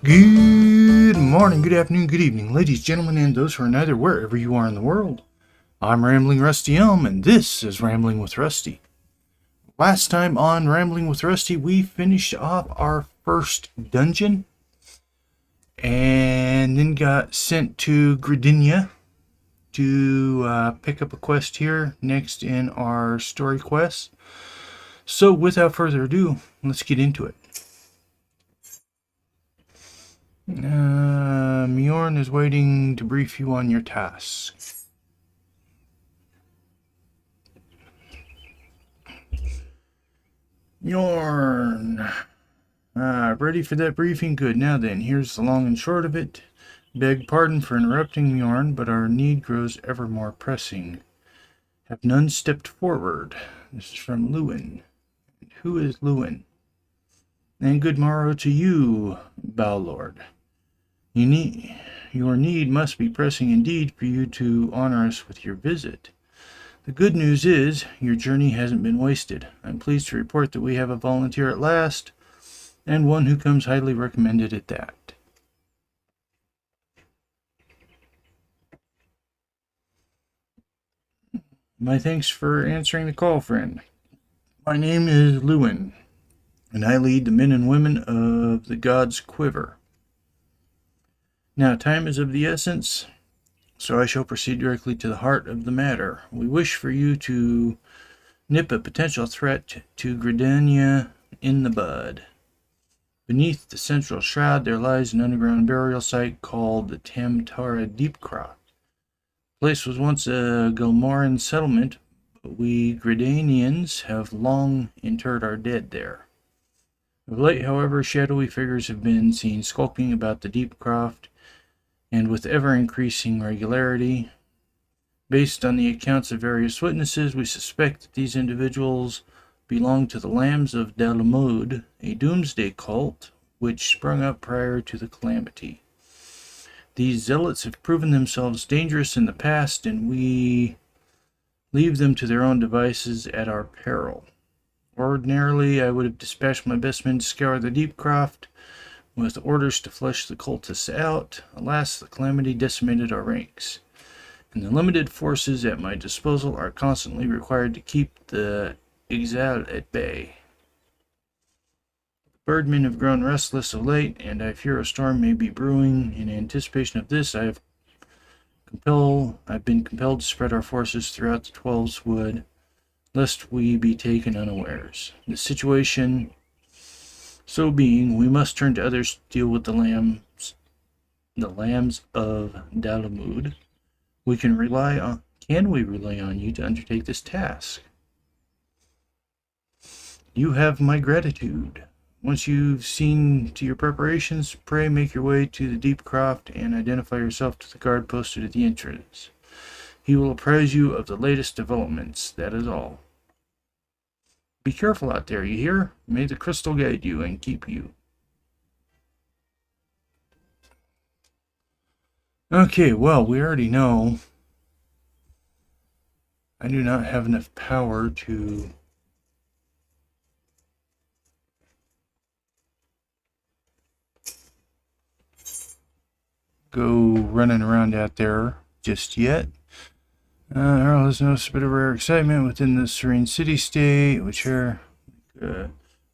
Good morning, good afternoon, good evening, ladies, gentlemen, and those who are neither, wherever you are in the world. I'm Rambling Rusty Elm, and this is Rambling with Rusty. Last time on Rambling with Rusty, we finished off our first dungeon, and then got sent to Gridania to pick up a quest here next in our story quest. So without further ado, let's get into it. Mjorn is waiting to brief you on your task. Mjorn. Ready for that briefing? Good. Now then, here's the long and short of it. Beg pardon for interrupting, Mjorn, but our need grows ever more pressing. Have none stepped forward? This is from Lewin. Who is Lewin? And good morrow to you, Bowlord. Your need must be pressing indeed for you to honor us with your visit. The good news is, your journey hasn't been wasted. I'm pleased to report that we have a volunteer at last, and one who comes highly recommended at that. My thanks for answering the call, friend. My name is Lewin, and I lead the men and women of the God's Quiver. Now, time is of the essence, so I shall proceed directly to the heart of the matter. We wish for you to nip a potential threat to Gridania in the bud. Beneath the Central Shroud there lies an underground burial site called the Tamtara Deepcroft. The place was once a Gilmoran settlement, but we Gridanians have long interred our dead there. Of late, however, shadowy figures have been seen skulking about the Deepcroft, and with ever-increasing regularity. Based on the accounts of various witnesses, we suspect that these individuals belong to the Lambs of Dalamud, a doomsday cult which sprung up prior to the calamity. These zealots have proven themselves dangerous in the past, and we leave them to their own devices at our peril. Ordinarily, I would have dispatched my best men to scour the Deepcroft, with orders to flush the cultists out. Alas, the calamity decimated our ranks, and the limited forces at my disposal are constantly required to keep the exile at bay. The birdmen have grown restless of late, and I fear a storm may be brewing. In anticipation of this, I've been compelled to spread our forces throughout the Twelves Wood, lest we be taken unawares. The situation so being, we must turn to others to deal with the lambs of Dalamud. Can we rely on you to undertake this task? You have my gratitude. Once you've seen to your preparations, pray make your way to the Deepcroft and identify yourself to the guard posted at the entrance. He will apprise you of the latest developments, that is all. Be careful out there, you hear? May the crystal guide you and keep you. Okay, well, we already know I do not have enough power to go running around out there just yet. Earl has noticed a bit of rare excitement within the serene city-state, which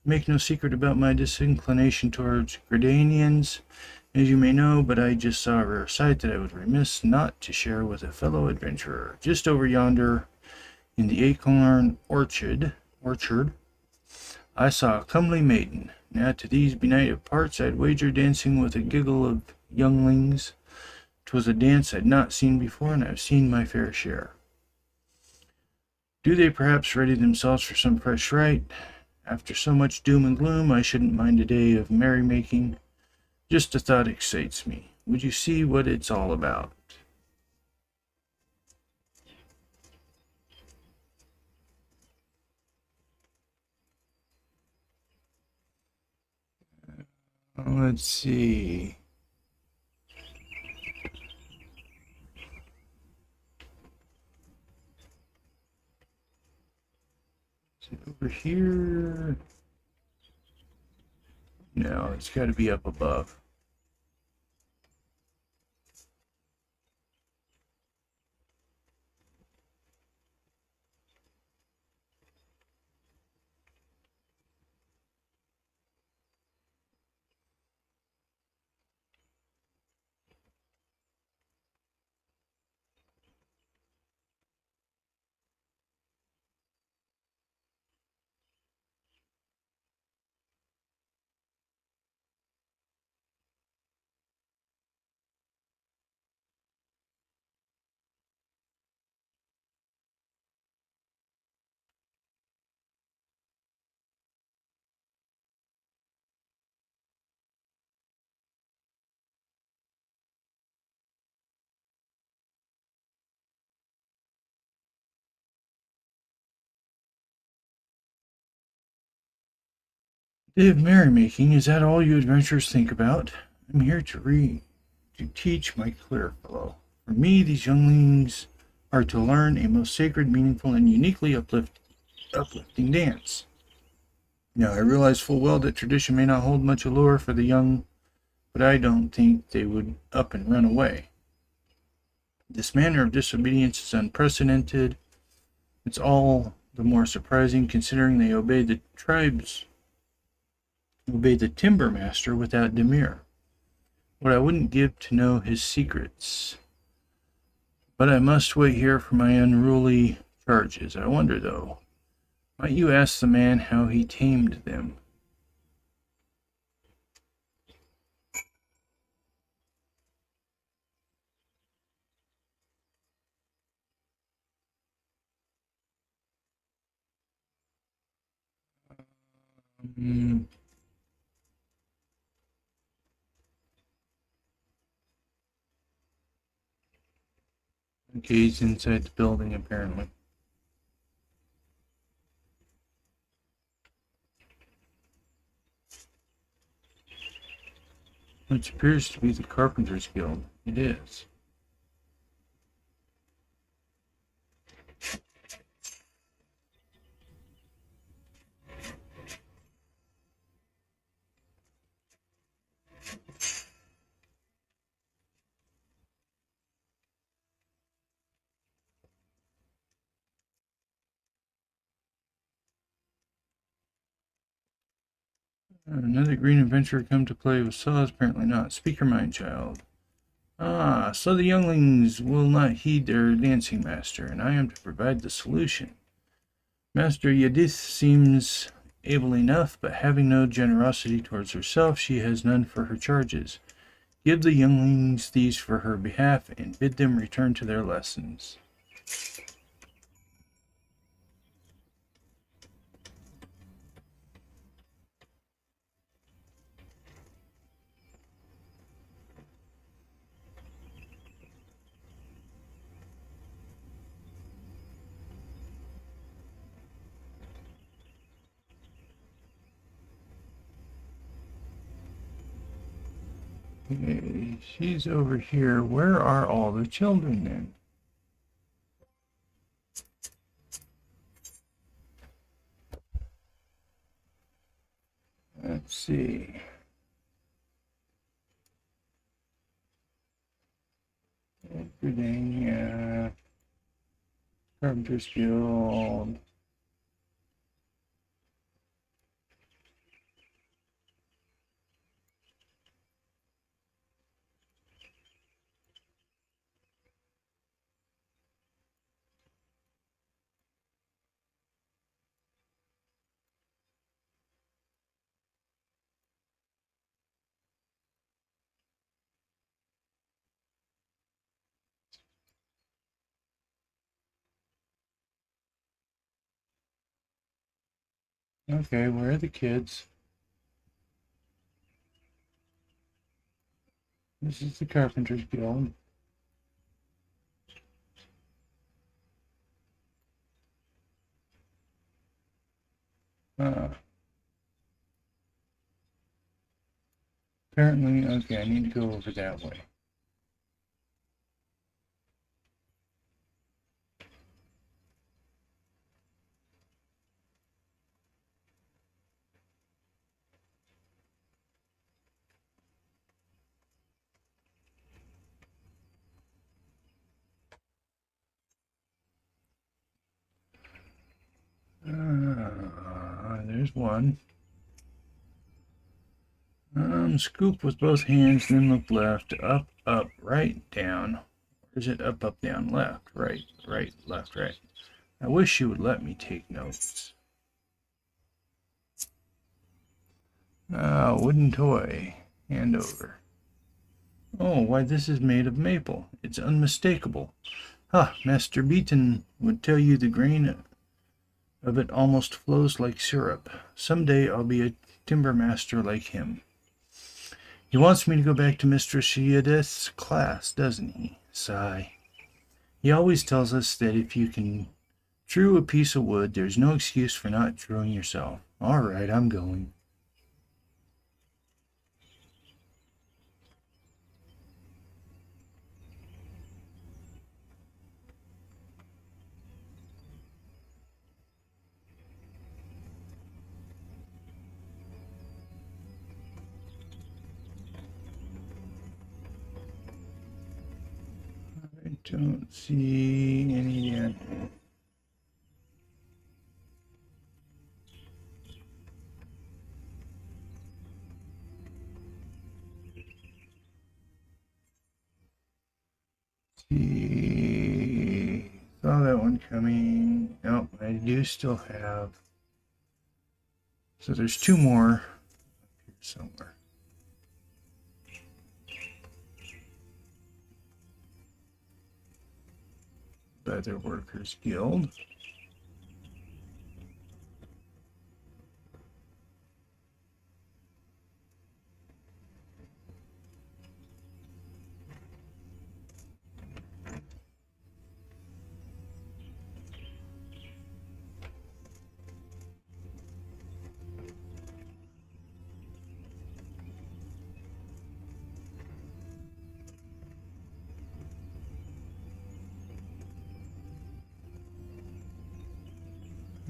make no secret about my disinclination towards Gridanians, as you may know, but I just saw a rare sight that I would be remiss not to share with a fellow adventurer. Just over yonder, in the acorn orchard, I saw a comely maiden. Now to these benighted parts I'd wager dancing with a giggle of younglings. 'Twas a dance I'd not seen before, and I've seen my fair share. Do they perhaps ready themselves for some fresh rite? After so much doom and gloom, I shouldn't mind a day of merrymaking. Just a thought excites me. Would you see what it's all about? Let's see. Over here. No, it's got to be up above. Day of merrymaking, is that all you adventurers think about? I'm here to teach my clear fellow. For me, these younglings are to learn a most sacred, meaningful, and uniquely uplifting dance. Now, I realize full well that tradition may not hold much allure for the young, but I don't think they would up and run away. This manner of disobedience is unprecedented. It's all the more surprising considering they obey the timber master without demur. What I wouldn't give to know his secrets. But I must wait here for my unruly charges. I wonder, though, might you ask the man how he tamed them? Mm, okay, he's inside the building, apparently. Which appears to be the Carpenter's Guild. It is. Another green adventurer come to play with saws? Apparently not. Speak your mind, child. Ah, so the younglings will not heed their dancing master, and I am to provide the solution. Master Yadith seems able enough, but having no generosity towards herself, she has none for her charges. Give the younglings these for her behalf, and bid them return to their lessons. Okay, she's over here. Where are all the children then? Let's see. Gridania, Carpenter's Guild. Okay, where are the kids? This is the Carpenter's Guild. Uh, apparently, okay, I need to go over that way. There's one. Scoop with both hands, then look left, up, up, right, down. Or is it up, up, down, left, right, right, left, right? I wish you would let me take notes. Wooden toy. Hand over. Oh, why, this is made of maple. It's unmistakable. Ah, Master Beaton would tell you the grain of it almost flows like syrup. Some day I'll be a timber master like him. He wants me to go back to Mistress Shiadeth's class, doesn't he? Sigh. He always tells us that if you can drew a piece of wood, there's no excuse for not drawing yourself. All right, I'm going. Don't see any yet. See, saw that one coming. Nope, I do still have. So there's two more up here somewhere. Leather Workers Guild.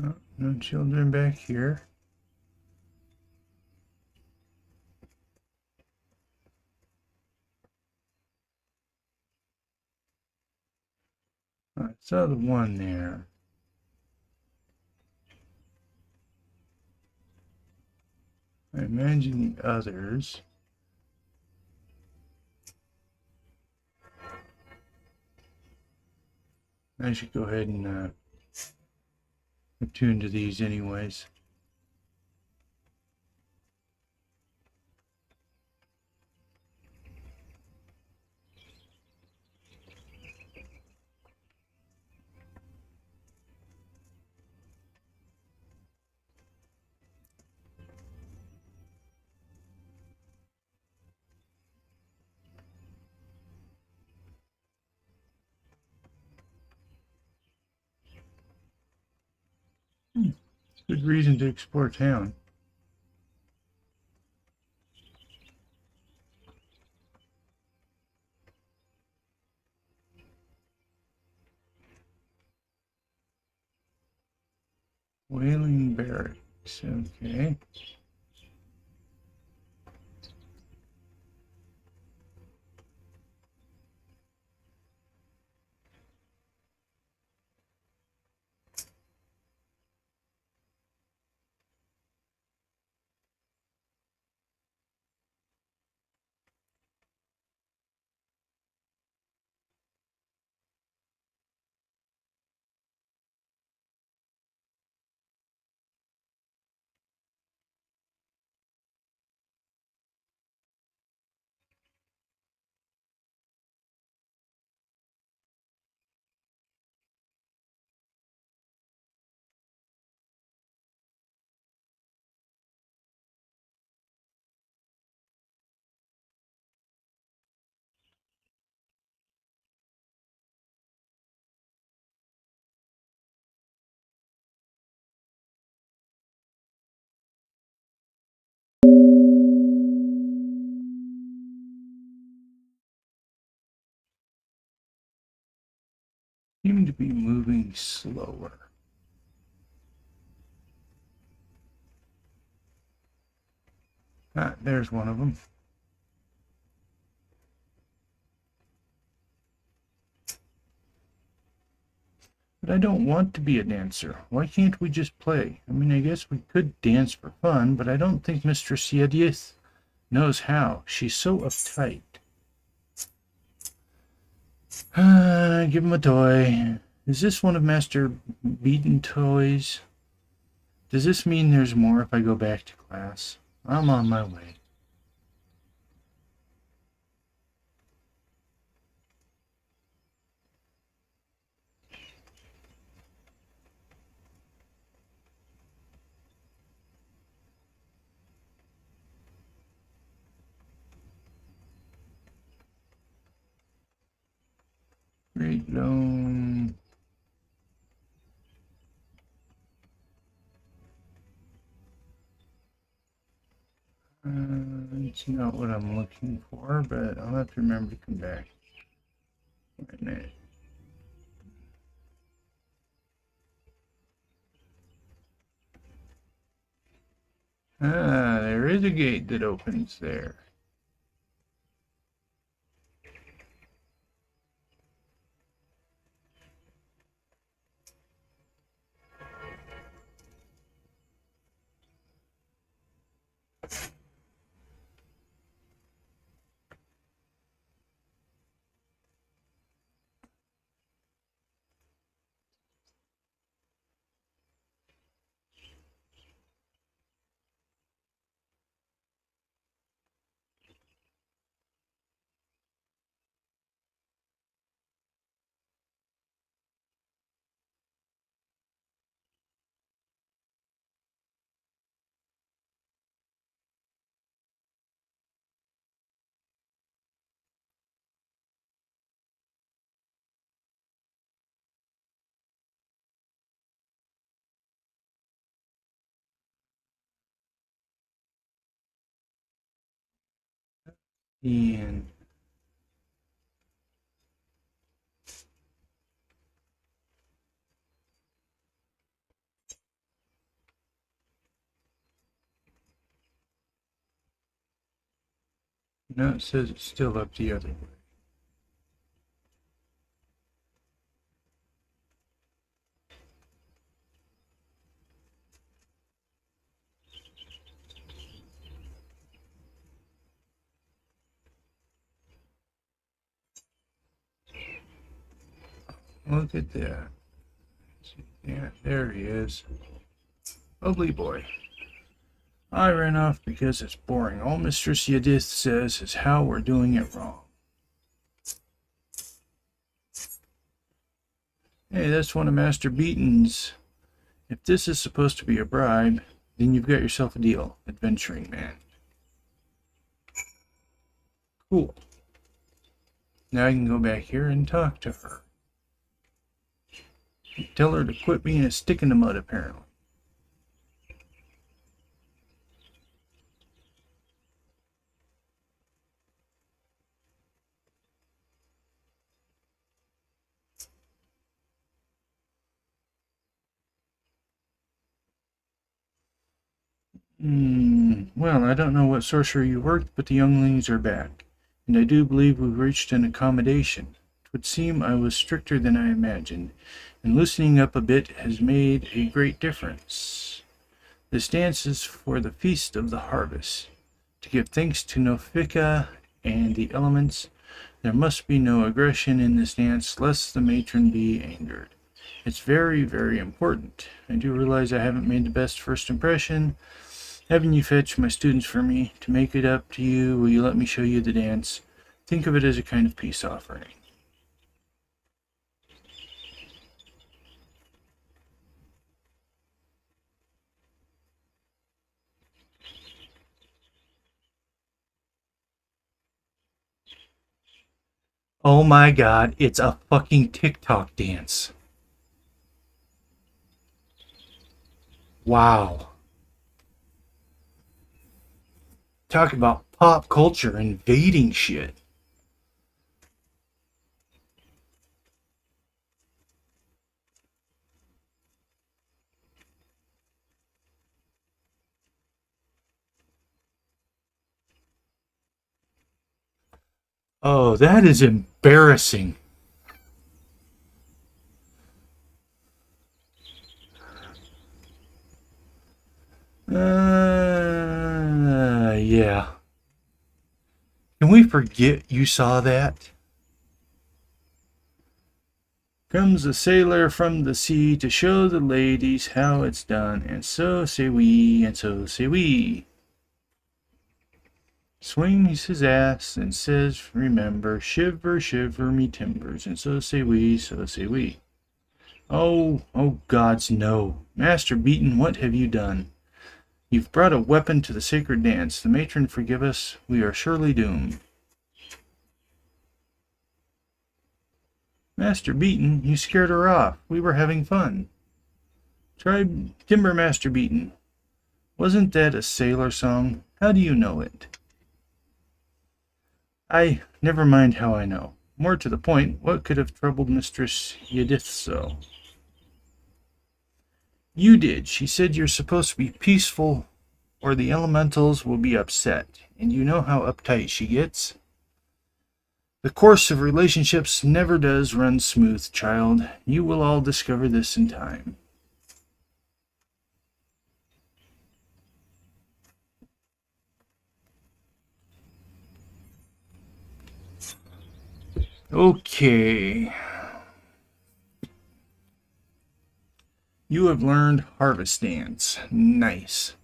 Oh, no children back here. I saw the one there. I imagine the others. I should go ahead and attune to these anyways. Good reason to explore town. Whaling Barracks, okay. Seem to be moving slower. Ah, there's one of them. But I don't want to be a dancer. Why can't we just play? I mean, I guess we could dance for fun, but I don't think Mistress Yedith knows how. She's so uptight. Give him a toy. Is this one of Master Beaton toys? Does this mean there's more if I go back to class? I'm on my way. Great Loan. It's not what I'm looking for, but I'll have to remember to come back. Wait a minute. Ah, there is a gate that opens there. And now it says it's still up the other way. Look at that. Yeah, there he is. Ugly boy. I ran off because it's boring. All Mistress Yedith says is how we're doing it wrong. Hey, that's one of Master Beaton's. If this is supposed to be a bribe, then you've got yourself a deal, adventuring man. Cool. Now I can go back here and talk to her. Tell her to quit being a stick in the mud, apparently. Well, I don't know what sorcery you worked, but the younglings are back, and I do believe we've reached an accommodation. It would seem I was stricter than I imagined, and loosening up a bit has made a great difference. This dance is for the Feast of the Harvest, to give thanks to Nofika and the elements. There must be no aggression in this dance, lest the matron be angered. It's very, very important. I do realize I haven't made the best first impression. Having you fetch my students for me, to make it up to you, will you let me show you the dance? Think of it as a kind of peace offering. Oh my god, it's a fucking TikTok dance. Wow. Talk about pop culture invading shit. Oh, that is embarrassing. Yeah. Can we forget you saw that? Comes a sailor from the sea to show the ladies how it's done, and so say we, and so say we. Swings his ass and says, remember, shiver, shiver me timbers, and so say we, so say we. Oh, oh gods, no. Master Beaton, what have you done? You've brought a weapon to the sacred dance. The matron forgive us, we are surely doomed. Master Beaton, you scared her off. We were having fun. Try Timber Master Beaton. Wasn't that a sailor song? How do you know it? Never mind how I know. More to the point, what could have troubled Mistress Yedith so? You did. She said you're supposed to be peaceful or the elementals will be upset, and you know how uptight she gets. The course of relationships never does run smooth, child. You will all discover this in time. Okay. You have learned Harvest Dance. Nice.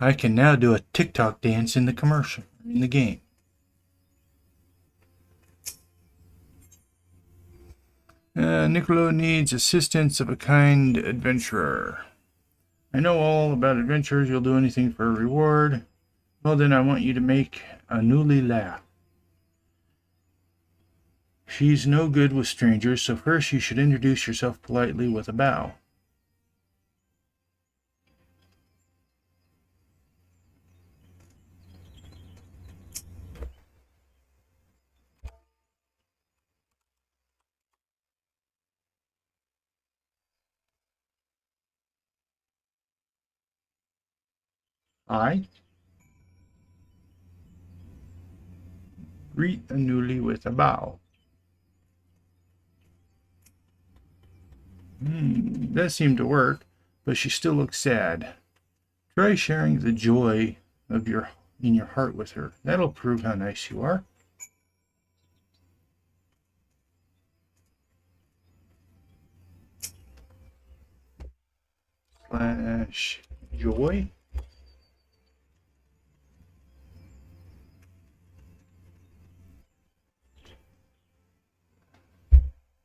I can now do a TikTok dance in the commercial, in the game. Niccolo needs assistance of a kind adventurer. I know all about adventures. You'll do anything for a reward. Well, then I want you to make a newly laugh. She's no good with strangers, so first you should introduce yourself politely with a bow. I greet a newlie with a bow. That seemed to work, but she still looks sad. Try sharing the joy of your in your heart with her. That'll prove how nice you are. Slash joy.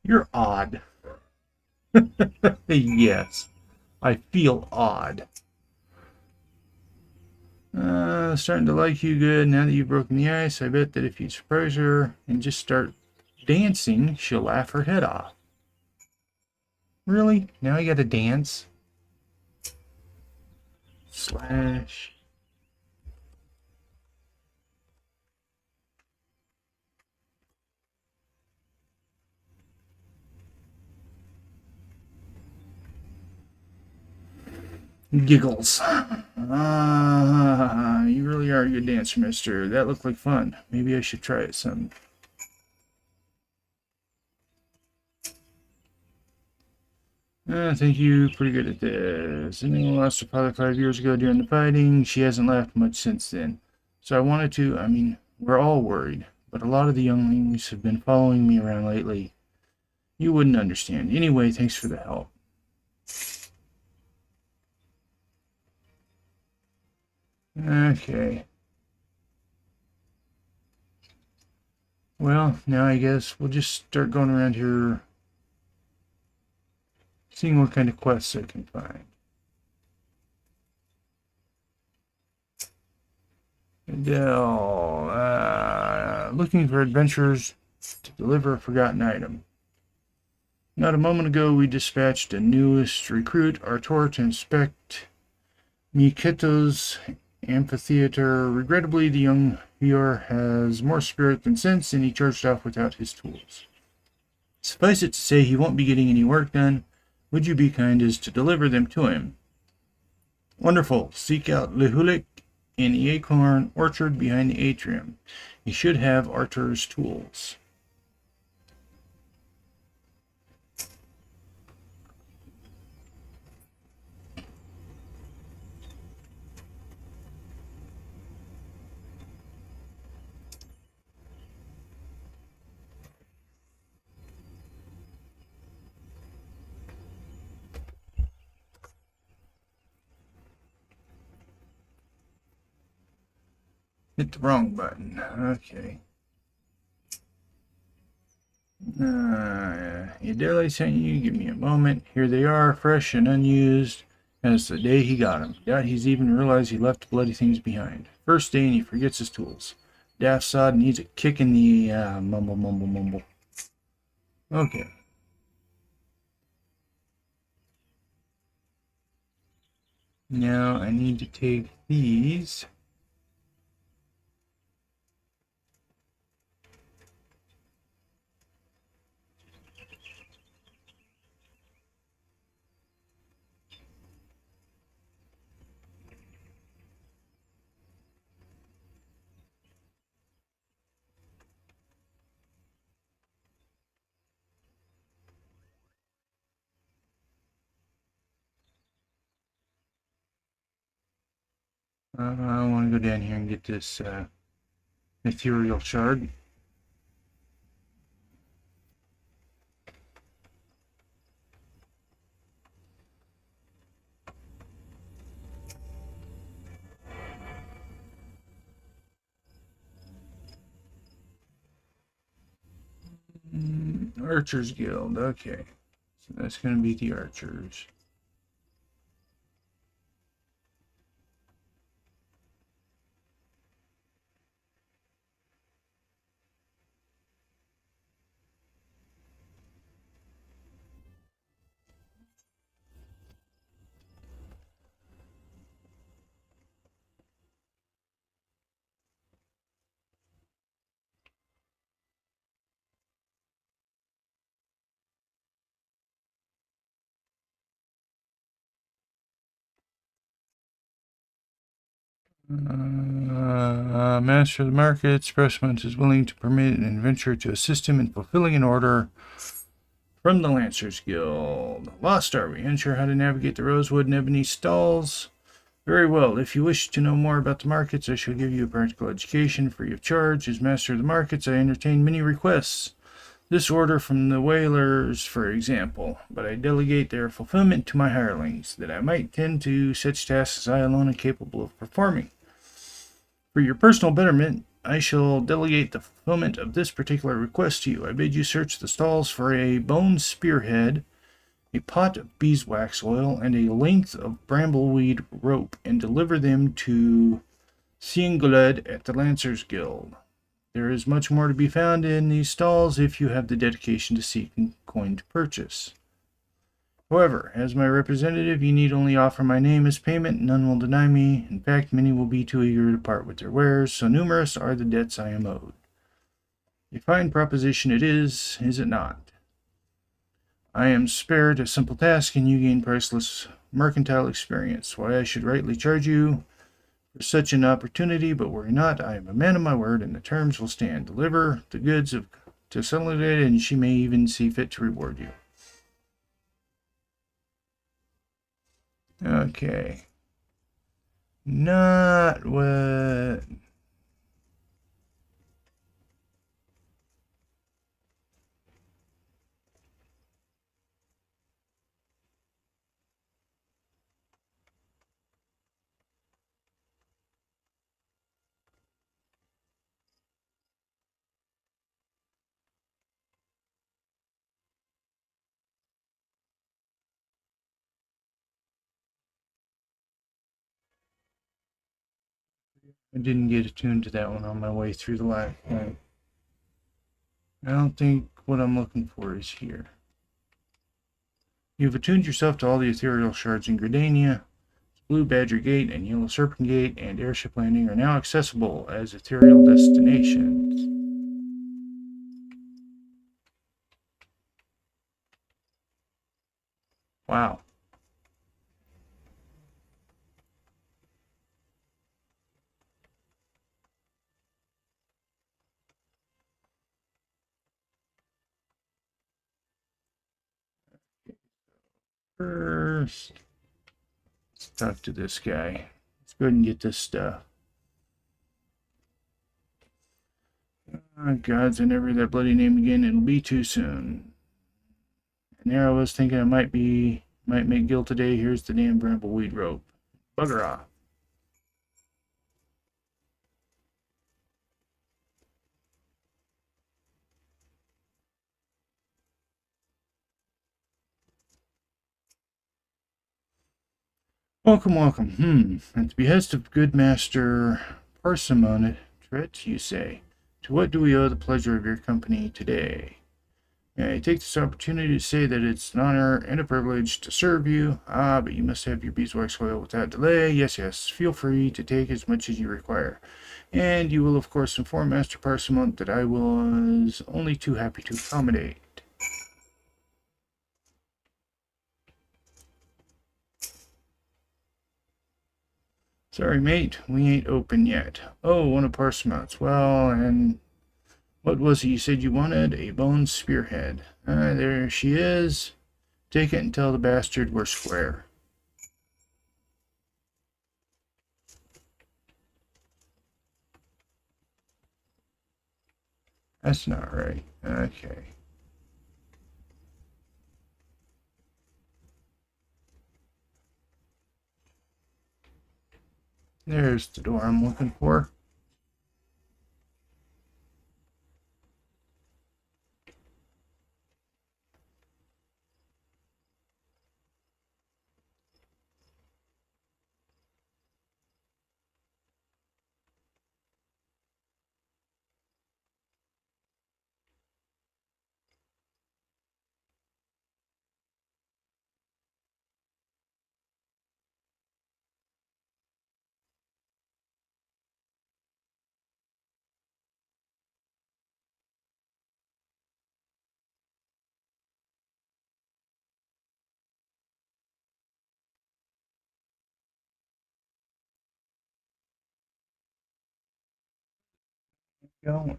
You're odd. Yes, I feel odd. Starting to like you good now that you've broken the ice. I bet that if you surprise her and just start dancing, she'll laugh her head off. Really? Now I gotta dance? Slash. Giggles. You really are a good dancer, mister. That looked like fun. Maybe I should try it some. I think you're pretty good at this. Anyone lost her father 5 years ago during the fighting. She hasn't laughed much since then. So I wanted to, we're all worried, but a lot of the younglings have been following me around lately. You wouldn't understand. Anyway, thanks for the help. Okay. Well, now I guess we'll just start going around here, seeing what kind of quests I can find. Adele, looking for adventurers to deliver a forgotten item. Not a moment ago, we dispatched a newest recruit, Artur, to inspect Miketo's amphitheater. Regrettably, the young viewer has more spirit than sense, and he charged off without his tools. Suffice it to say, he won't be getting any work done. Would you be kind as to deliver them to him? Wonderful. Seek out Lehulik in the acorn orchard behind the atrium. He should have Artur's tools. Hit the wrong button. Okay. Adele sent you. Give me a moment. Here they are, fresh and unused, as the day he got them. Doubt he's even realized he left bloody things behind. First day and he forgets his tools. Daft sod needs a kick in the mumble, mumble, mumble. Okay. Now I need to take these. I want to go down here and get this ethereal shard. Archers Guild. Okay. So that's going to be the archers. Master of the markets, Pressmont is willing to permit an adventurer to assist him in fulfilling an order from the Lancers Guild. Lost are we? Unsure how to navigate the rosewood and ebony stalls? Very well. If you wish to know more about the markets, I shall give you a practical education free of charge. As master of the markets, I entertain many requests. This order from the whalers, for example, but I delegate their fulfillment to my hirelings, that I might tend to such tasks as I alone am capable of performing. For your personal betterment, I shall delegate the fulfillment of this particular request to you. I bid you search the stalls for a bone spearhead, a pot of beeswax oil, and a length of brambleweed rope, and deliver them to Singoled at the Lancers Guild. There is much more to be found in these stalls if you have the dedication to seek and coin to purchase. However, as my representative, you need only offer my name as payment, and none will deny me. In fact, many will be too eager to part with their wares, so numerous are the debts I am owed. A fine proposition it is it not? I am spared a simple task, and you gain priceless mercantile experience. Why I should rightly charge you for such an opportunity, but worry not, I am a man of my word, and the terms will stand. Deliver the goods to Celandine, and she may even see fit to reward you. Okay. Not what... I didn't get attuned to that one on my way through the last night. I don't think what I'm looking for is here. You've attuned yourself to all the ethereal shards in Gridania. Blue Badger Gate and Yellow Serpent Gate and Airship Landing are now accessible as ethereal destinations. Wow. First, let's talk to this guy. Let's go ahead and get this stuff. Oh, gods, I never heard that bloody name again. It'll be too soon. And there I was thinking I might make guild today. Here's the damn brambleweed rope. Bugger off. Welcome, welcome. At the behest of good master Parsimon, Tret, you say. To what do we owe the pleasure of your company today? I take this opportunity to say that it's an honor and a privilege to serve you. But you must have your beeswax oil without delay. Yes, yes, feel free to take as much as you require. And you will, of course, inform Master Parsimon that I was only too happy to accommodate. Sorry, mate, we ain't open yet. Oh, one of Parsimon's. Well, and what was it you said you wanted? A bone spearhead. There she is. Take it and tell the bastard we're square. That's not right. Okay. There's the door I'm looking for. going.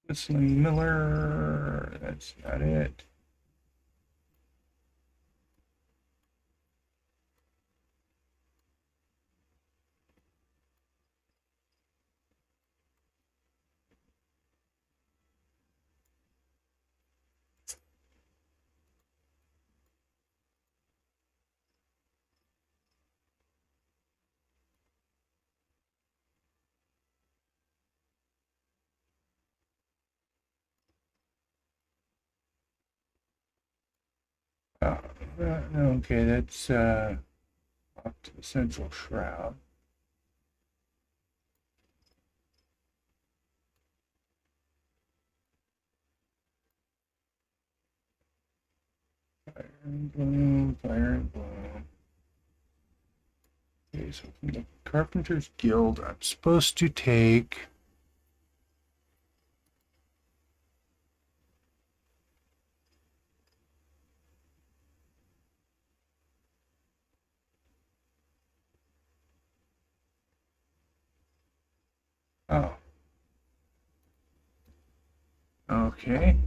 Whistling Miller. That's not it. Oh, okay, that's up to the Central Shroud. Fire and bloom, fire and bloom. Okay, so from the Carpenter's Guild, I'm supposed to take. Oh, okay.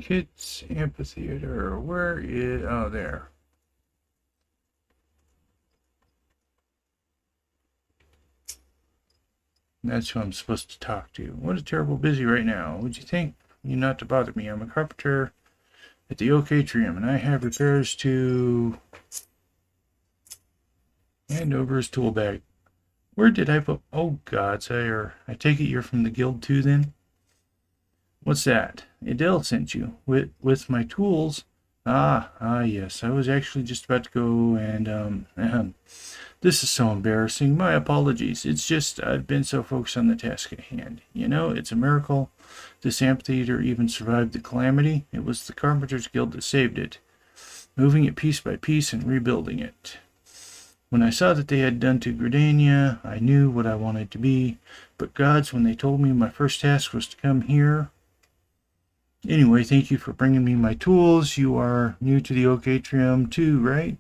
Kids Amphitheater. Where is. Oh, there. That's who I'm supposed to talk to. What a terrible busy right now. Would you think you not to bother me? I'm a carpenter at the Oak Atrium, and I have repairs to hand over his tool bag. Where did I put? Oh God, sire! I take it you're from the guild too, then? What's that? Adele sent you with my tools. Yes. I was actually just about to go and This is so embarrassing. My apologies. It's just I've been so focused on the task at hand. You know, it's a miracle this amphitheater even survived the calamity. It was the Carpenters Guild that saved it, moving it piece by piece and rebuilding it. When I saw that they had done to Gridania, I knew what I wanted to be. But gods, when they told me my first task was to come here. Anyway, thank you for bringing me my tools. You are new to the Oak Atrium too, right?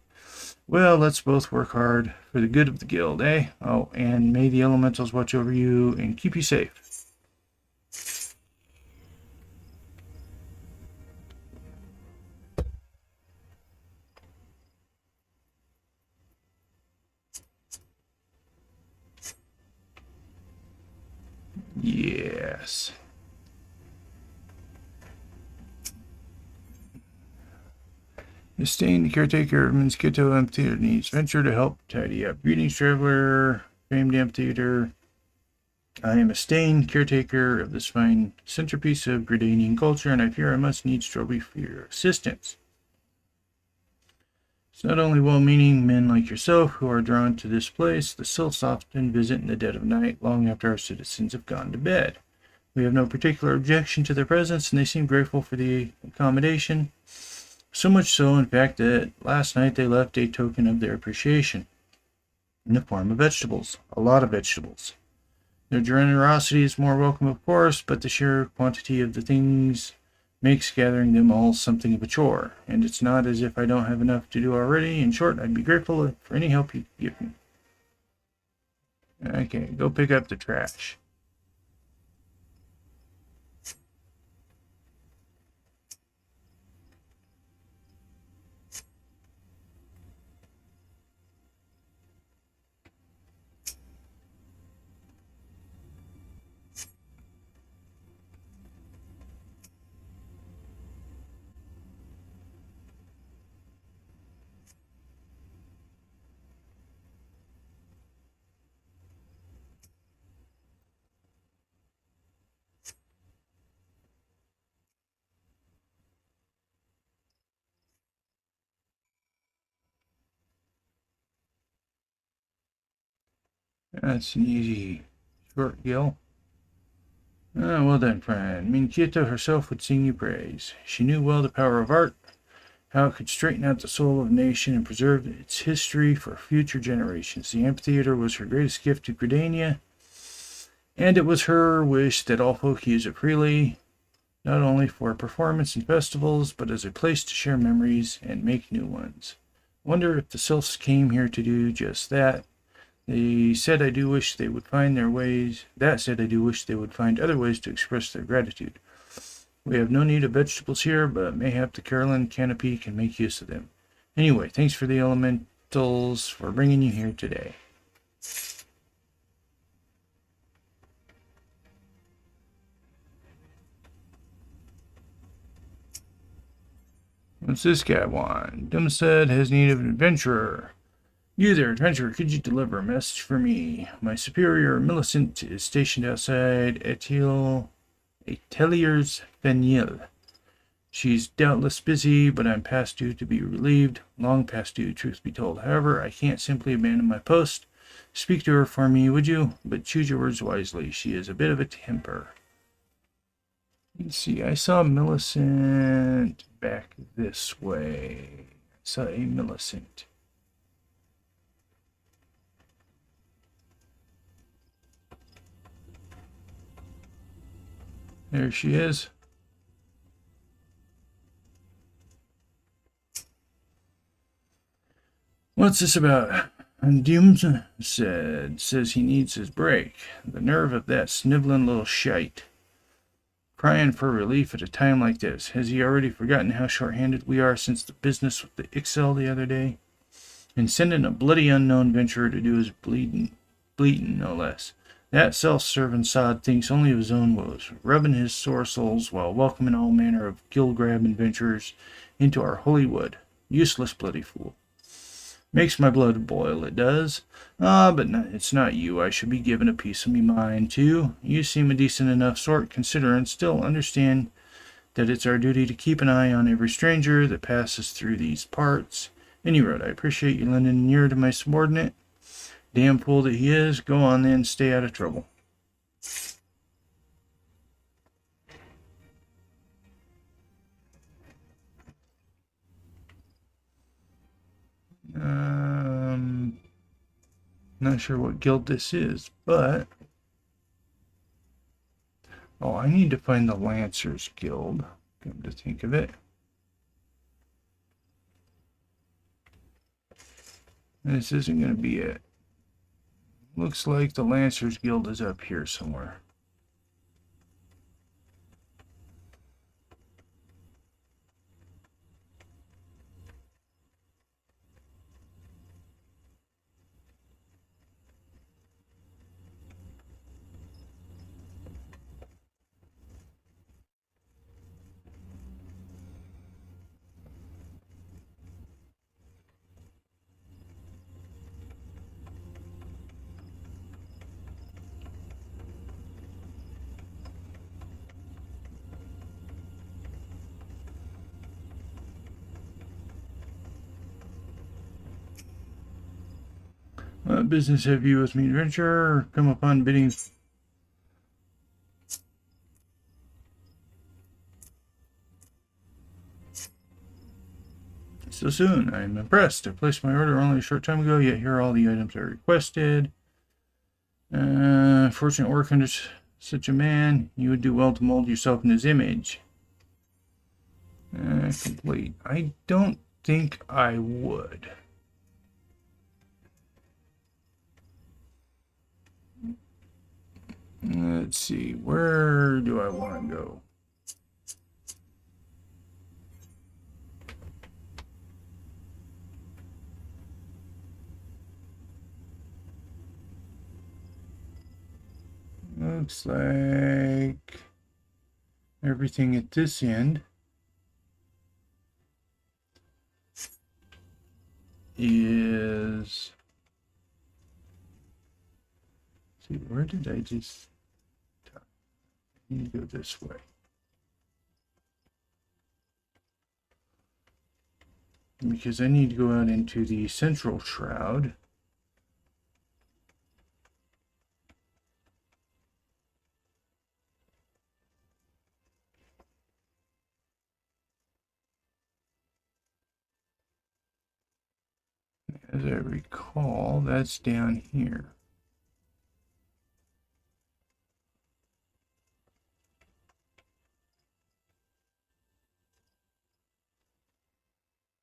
Well, let's both work hard for the good of the guild, eh? Oh, and may the elementals watch over you and keep you safe. Yes. Staying the caretaker of Mosquito Amphitheater needs venture to help tidy up. Greetings, traveler, famed amphitheater. I am a staying caretaker of this fine centerpiece of Gridanian culture, and I fear I must needs trouble for your assistance. It's not only well-meaning men like yourself who are drawn to this place. The sylphs often visit in the dead of night, long after our citizens have gone to bed. We have no particular objection to their presence, and they seem grateful for the accommodation. So much so, in fact, that last night they left a token of their appreciation in the form of vegetables. A lot of vegetables. Their generosity is more welcome, of course, but the sheer quantity of the things makes gathering them all something of a chore, and it's not as if I don't have enough to do already. In short, I'd be grateful for any help you give me. Okay, go pick up the trash. That's an easy short yell. Ah, well done, friend. Minchieta herself would sing you praise. She knew well the power of art, how it could straighten out the soul of a nation and preserve its history for future generations. The amphitheater was her greatest gift to Gridania, and it was her wish that all folk use it freely, not only for performance and festivals, but as a place to share memories and make new ones. Wonder if the sylphs came here to do just that. They said I do wish they would find their ways. That said, I do wish they would find other ways to express their gratitude. We have no need of vegetables here, but mayhap the Caroline canopy can make use of them. Anyway, thanks for the elementals for bringing you here today. What's this guy want? Dumstead has need of an adventurer. You there, adventurer, could you deliver a message for me? My superior, Millicent, is stationed outside Atelier's Fenil. She's doubtless busy, but I'm past due to be relieved. Long past due, truth be told. However, I can't simply abandon my post. Speak to her for me, would you? But choose your words wisely. She is a bit of a temper. Let's see, I saw Millicent back this way. I saw a Millicent. There she is. What's this about? Dooms says he needs his break. The nerve of that sniveling little shite. Crying for relief at a time like this. Has he already forgotten how short-handed we are since the business with the Ixel the other day? And sending a bloody unknown venturer to do his bleating, no less. That self-serving sod thinks only of his own woes, rubbing his sore soles while welcoming all manner of gill-grab adventurers into our holy wood. Useless bloody fool. Makes my blood boil, it does. But it's not you I should be giving a piece of me mind to. You seem a decent enough sort, considering. Still understand that it's our duty to keep an eye on every stranger that passes through these parts. Any road, I appreciate you lending an ear to my subordinate. Damn fool that he is. Go on then, stay out of trouble. Not sure what guild this is, but... Oh, I need to find the Lancers Guild, come to think of it. This isn't going to be it. Looks like the Lancers Guild is up here somewhere. What business have you with me, adventurer? Come upon bidding. So soon. I'm impressed. I placed my order only a short time ago, yet here are all the items I requested. Fortunate work under such a man. You would do well to mold yourself in his image. Complete. I don't think I would. Let's see. Where do I want to go? Looks like everything at this end is... See, where did I just... I need to go this way. Because I need to go out into the Central Shroud. As I recall, that's down here.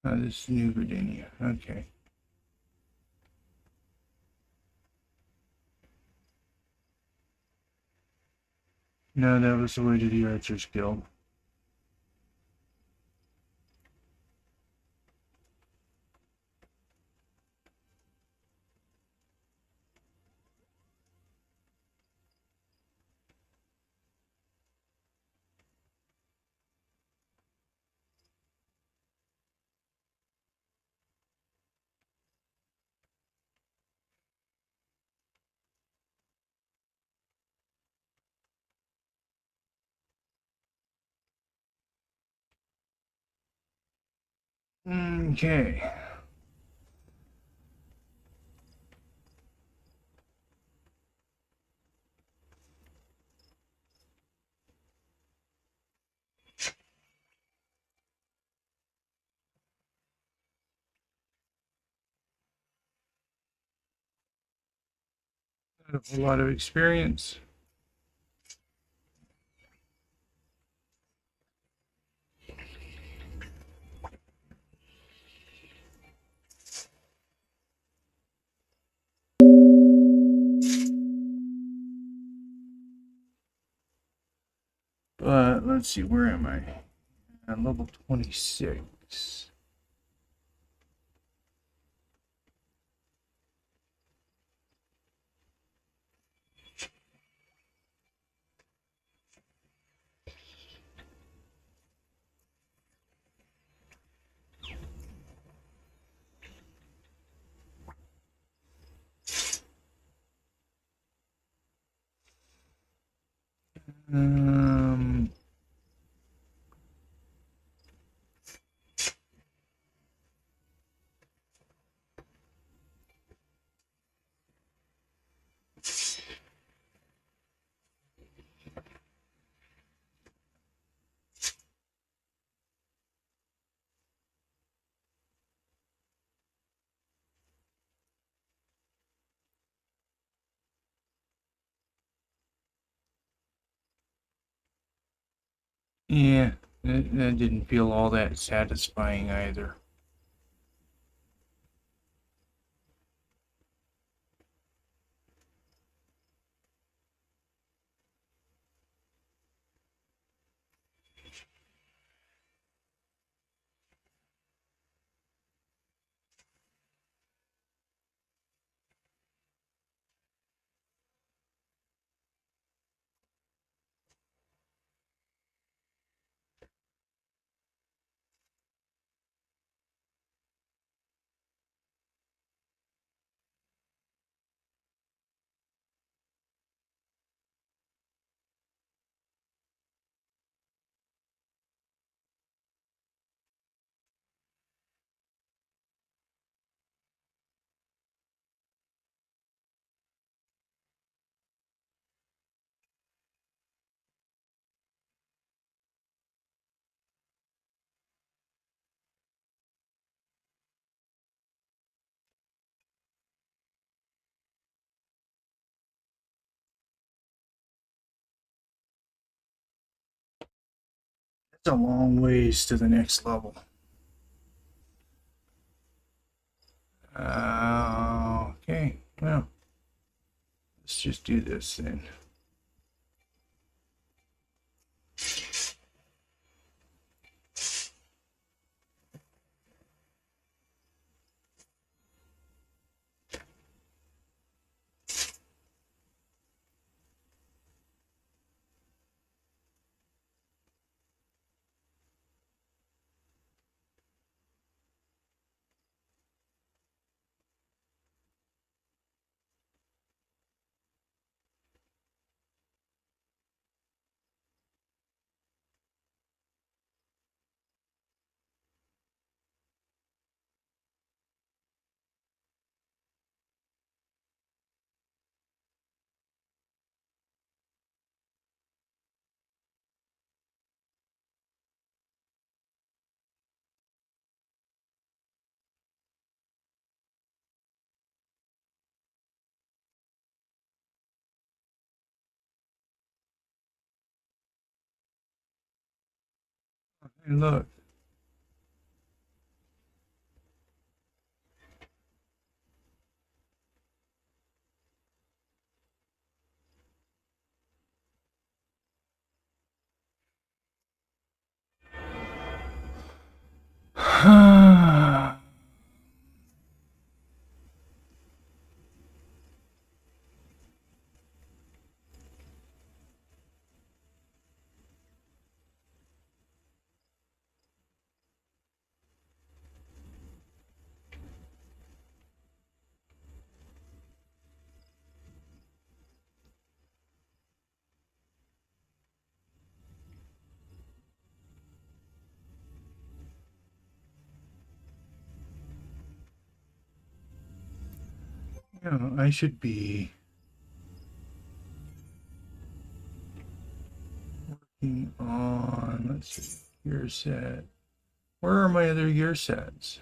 Oh, this is New Gridania. Okay. No, that was the way to the Archers Guild. Okay. I have a lot of experience. But let's see, where am I? At level 26. Um, yeah, that didn't feel all that satisfying either. It's a long ways to the next level. Okay, well, let's just do this then. And look. You know, I should be working on, let's see, gear set. Where are my other gear sets?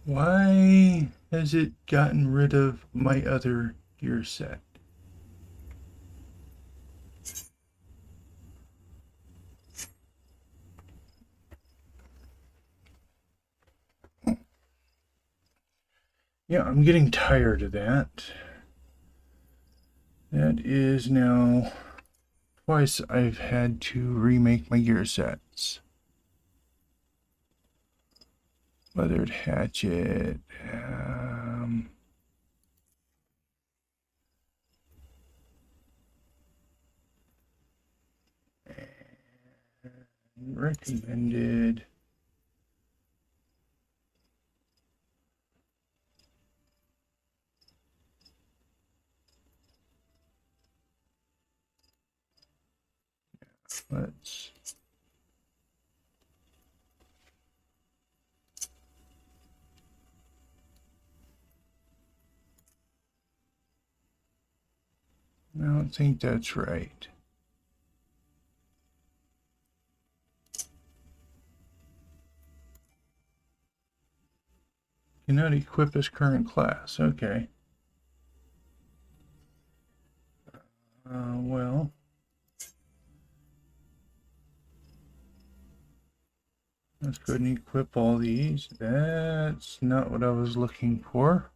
Why has it gotten rid of my other gear set? Yeah, I'm getting tired of that. That is now twice I've had to remake my gear sets. Leathered hatchet. Recommended. Let's. I don't think that's right. Cannot equip his current class. Okay. Well. Let's go ahead and equip all these. That's not what I was looking for.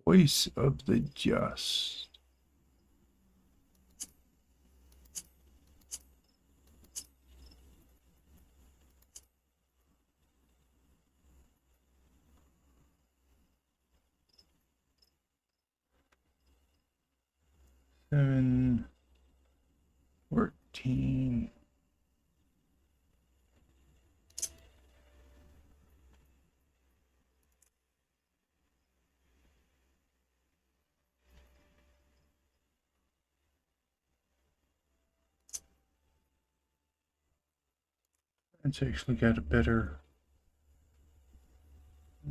Voice of the Just. Seven, 14. It's actually got a better.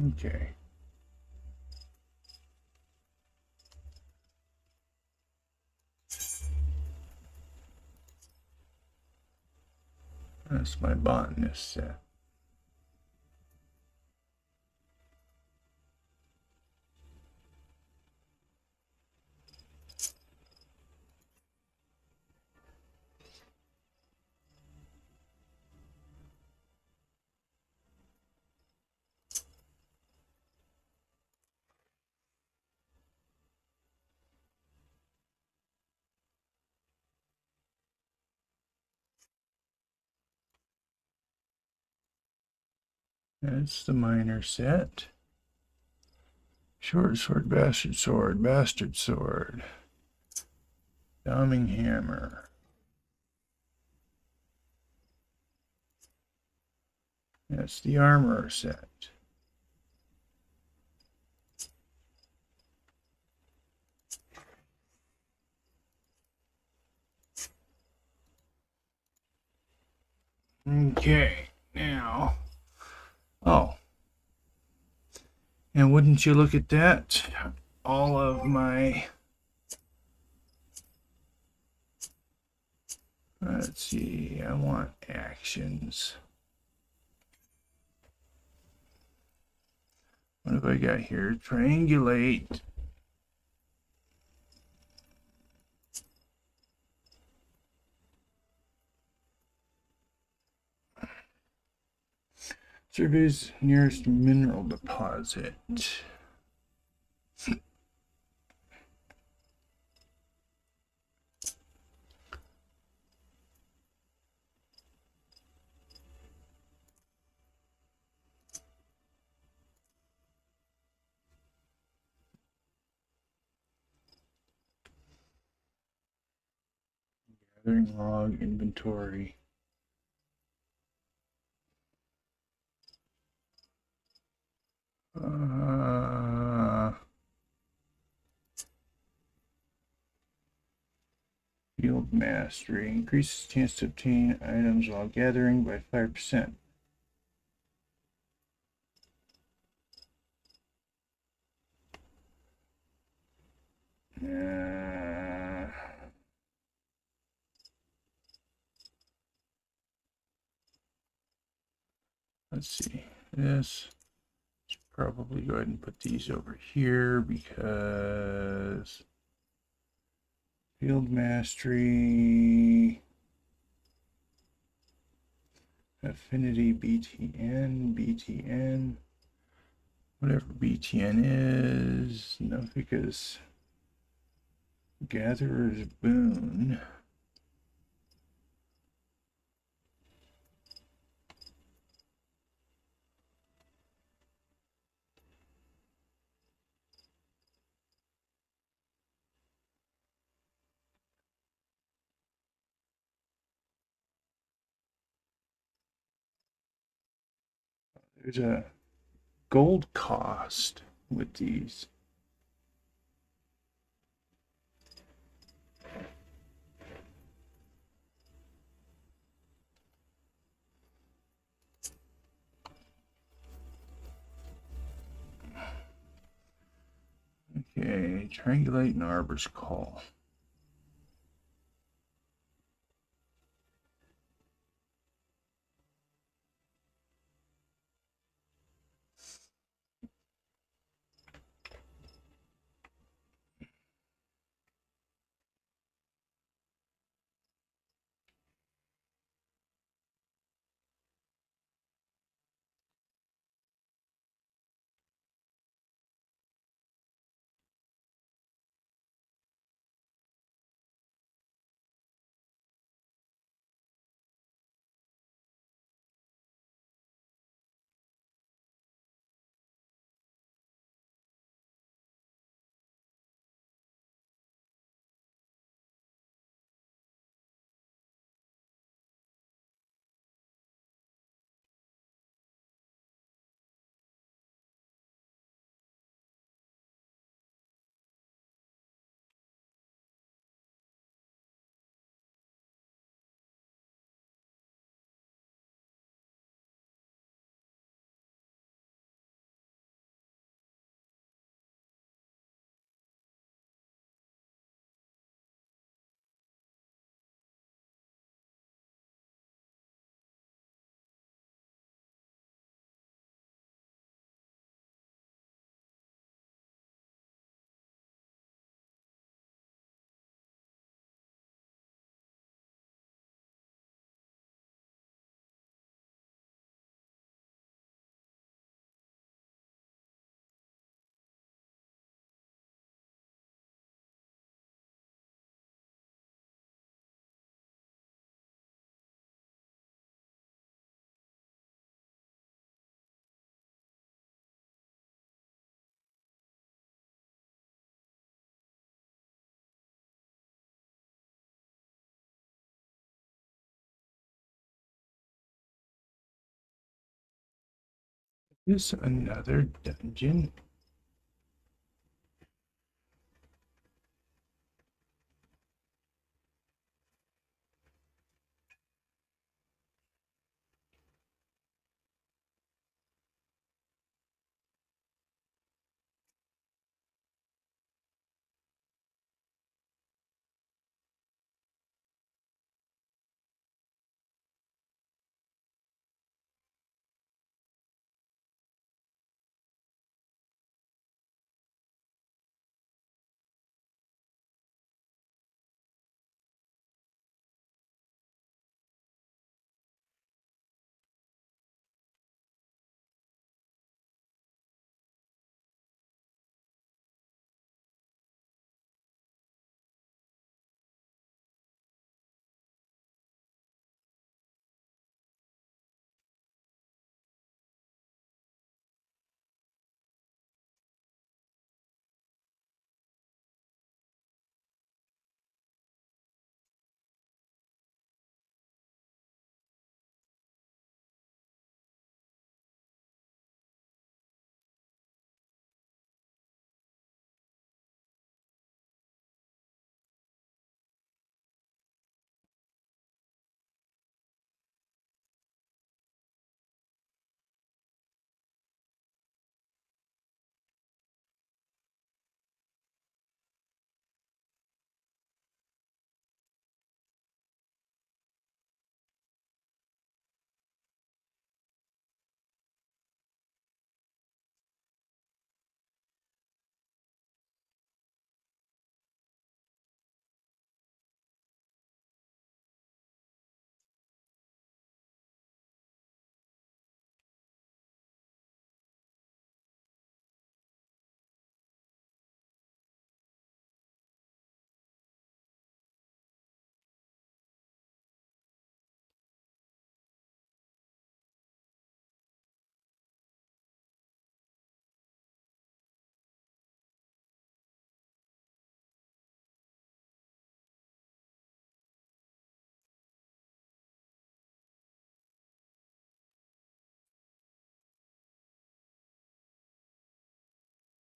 Okay. That's my botanist set. That's the minor set. Short sword, bastard sword, bastard sword. Doming hammer. That's the armor set. Okay, now. Oh, and wouldn't you look at that? All of my. Let's see, I want actions. What have I got here? Triangulate. Surveys nearest mineral deposit. Gathering log inventory. Field mastery increases chance to obtain items while gathering by 5%. Let's see. This. Probably go ahead and put these over here because field mastery, affinity, BTN, whatever BTN is. No, because gatherer's boon. There's a gold cost with these. Okay, triangulate and arbor's call. Is another dungeon.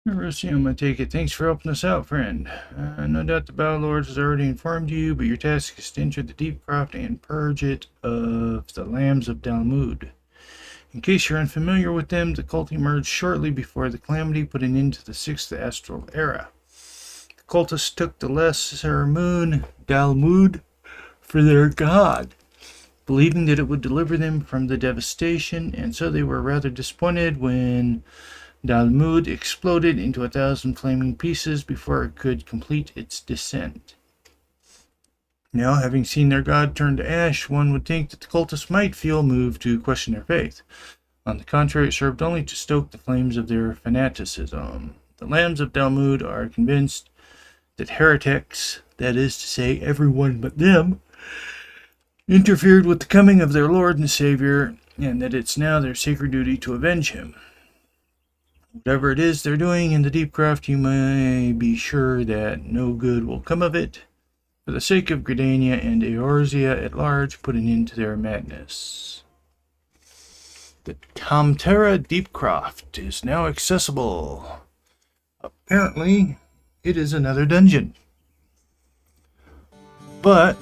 Rusty, I'm going to take it. Thanks for helping us out, friend. No doubt the Battle Lord has already informed you, but your task is to enter the Deep Croft and purge it of the Lambs of Dalmud. In case you're unfamiliar with them, the cult emerged shortly before the Calamity, put an end to the 6th Astral Era. The cultists took the lesser moon, Dalmud, for their god, believing that it would deliver them from the devastation, and so they were rather disappointed when Dalmud exploded into 1,000 flaming pieces before it could complete its descent. Now, having seen their god turn to ash, one would think that the cultists might feel moved to question their faith. On the contrary, it served only to stoke the flames of their fanaticism. The Lambs of Dalmud are convinced that heretics, that is to say, everyone but them, interfered with the coming of their Lord and Savior, and that it's now their sacred duty to avenge him. Whatever it is they're doing in the Deep Croft, you may be sure that no good will come of it. For the sake of Gridania and Eorzea at large, put an end to their madness. The Tamtera Deep Croft is now accessible. Apparently, it is another dungeon. But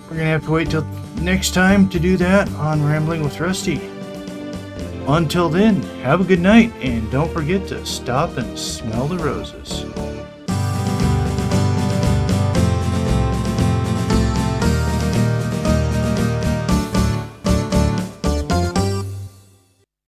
we're going to have to wait till next time to do that on Rambling with Rusty. Until then, have a good night, and don't forget to stop and smell the roses.